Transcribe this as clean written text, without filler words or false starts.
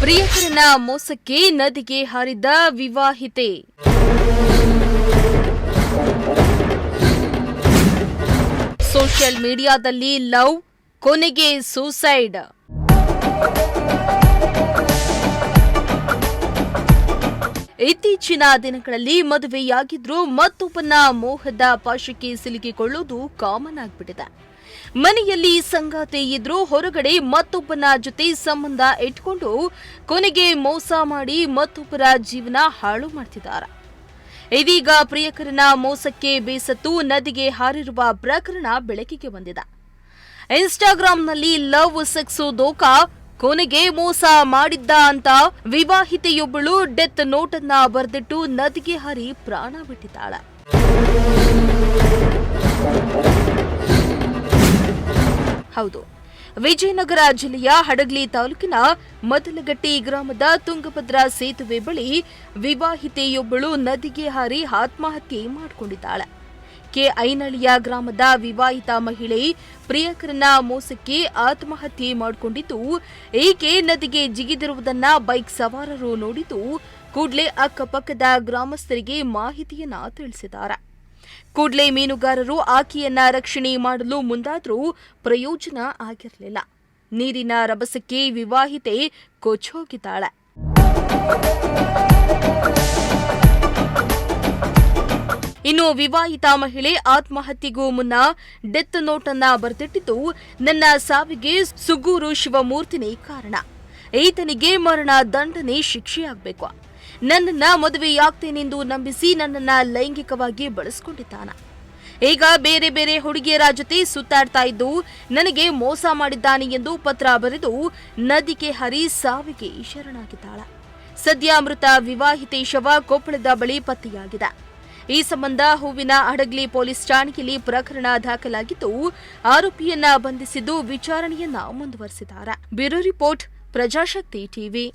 ಪ್ರಿಯಕರನ ಮೋಸಕ್ಕೆ ನದಿಗೆ ಹಾರಿದ ವಿವಾಹಿತೆ. ಸೋಷಿಯಲ್ ಮೀಡಿಯಾದಲ್ಲಿ ಲವ್, ಕೊನೆಗೆ ಸೂಸೈಡ್. ಇತ್ತೀಚಿನ ದಿನಗಳಲ್ಲಿ ಮದುವೆಯಾಗಿದ್ರೂ ಮತ್ತೊಬ್ಬನ ಮೋಹದ ಪಾಶಕ್ಕೆ ಸಿಲುಕಿಕೊಳ್ಳುವುದು ಕಾಮನ್ ಆಗಿಬಿಟ್ಟಿದೆ. ಮನೆಯಲ್ಲಿ ಸಂಗಾತಿ ಇದ್ರೂ ಹೊರಗಡೆ ಮತ್ತೊಬ್ಬನ ಜೊತೆ ಸಂಬಂಧ ಇಟ್ಕೊಂಡು ಕೊನೆಗೆ ಮೋಸ ಮಾಡಿ ಮತ್ತೊಬ್ಬರ ಜೀವನ ಹಾಳು ಮಾಡ್ತಿದ್ದಾರೆ. ಇದೀಗ ಪ್ರಿಯಕರನ ಮೋಸಕ್ಕೆ ಬೇಸತ್ತು ನದಿಗೆ ಹಾರಿರುವ ಪ್ರಕರಣ ಬೆಳಕಿಗೆ ಬಂದಿದೆ. ಇನ್ಸ್ಟಾಗ್ರಾಂನಲ್ಲಿ ಲವ್ ಸೆಕ್ಸು ದೋಖಾ, ಕೊನೆಗೆ ಮೋಸ ಮಾಡಿದ್ದ ಅಂತ ವಿವಾಹಿತೆಯೊಬ್ಬಳು ಡೆತ್ ನೋಟ್ ಅನ್ನ ಬರೆದಿಟ್ಟು ನದಿಗೆ ಹಾರಿ ಪ್ರಾಣ ಬಿಟ್ಟಿದ್ದಾಳೆ. ಹೌದು, ವಿಜಯನಗರ ಜಿಲ್ಲೆಯ ಹಡಗ್ಲಿ ತಾಲೂಕಿನ ಮದಲಗಟ್ಟಿ ಗ್ರಾಮದ ತುಂಗಭದ್ರಾ ಸೇತುವೆ ಬಳಿ ವಿವಾಹಿತೆಯೊಬ್ಬಳು ನದಿಗೆ ಹಾರಿ ಆತ್ಮಹತ್ಯೆ ಮಾಡಿಕೊಂಡಿದ್ದಾಳೆ. ಐನಳಿಯ ಗ್ರಾಮದ ವಿವಾಹಿತ ಮಹಿಳೆ ಪ್ರಿಯಕರನ ಮೋಸಕ್ಕೆ ಆತ್ಮಹತ್ಯೆ ಮಾಡಿಕೊಂಡಿದ್ದು, ಈಕೆ ನದಿಗೆ ಜಿಗಿದಿರುವುದನ್ನ ಬೈಕ್ ಸವಾರರು ನೋಡಿದ್ದು ಕೂಡಲೇ ಅಕ್ಕಪಕ್ಕದ ಗ್ರಾಮಸ್ಥರಿಗೆ ಮಾಹಿತಿಯನ್ನ ತಿಳಿಸಿದ್ದಾರೆ. ಕೂಡಲೇ ಮೀನುಗಾರರು ಆಕೆಯನ್ನ ರಕ್ಷಣೆ ಮಾಡಲು ಮುಂದಾದರೂ ಪ್ರಯೋಜನ ಆಗಿರಲಿಲ್ಲ. ನೀರಿನ ರಭಸಕ್ಕೆ ವಿವಾಹಿತೆ ಕೊಚ್ಚೋಗಿದ್ದಾಳೆ. ಇನ್ನು ವಿವಾಹಿತ ಮಹಿಳೆ ಆತ್ಮಹತ್ಯೆಗೂ ಮುನ್ನ ಡೆತ್ ನೋಟ್ ಅನ್ನ ಬರೆದಿಟ್ಟಿದ್ದು, ನನ್ನ ಸಾವಿಗೆ ಸುಗೂರು ಶಿವಮೂರ್ತಿನೇ ಕಾರಣ, ಈತನಿಗೆ ಮರಣ ದಂಡನೆ ಶಿಕ್ಷೆಯಾಗಬೇಕು, ನನ್ನನ್ನ ಮದುವೆಯಾಗ್ತೇನೆಂದು ನಂಬಿಸಿ ನನ್ನನ್ನ ಲೈಂಗಿಕವಾಗಿ ಬಳಸಿಕೊಂಡಿದ್ದಾನ, ಈಗ ಬೇರೆ ಬೇರೆ ಹುಡುಗಿಯರ ಜೊತೆ ಸುತ್ತಾಡ್ತಾ ಇದ್ದು ನನಗೆ ಮೋಸ ಮಾಡಿದ್ದಾನೆ ಎಂದು ಪತ್ರ ಬರೆದು ನದಿಗೆ ಹರಿ ಸಾವಿಗೆ ಶರಣಾಗಿದ್ದಾಳೆ. ಸದ್ಯ ಮೃತ ವಿವಾಹಿತೆ ಶವ ಕೊಪ್ಪಳದ ಬಳಿ ಪತ್ತೆಯಾಗಿದೆ. ಈ ಸಂಬಂಧ ಹೂವಿನ ಹಡಗ್ಲಿ ಪೊಲೀಸ್ ಠಾಣೆಯಲ್ಲಿ ಪ್ರಕರಣ ದಾಖಲಾಗಿದ್ದು, ಆರೋಪಿಯನ್ನ ಬಂಧಿಸಿದ್ದು ವಿಚಾರಣೆಯನ್ನ ಮುಂದುವರೆಸಿದ್ದಾರೆ. Bureau report, Prajashakti TV.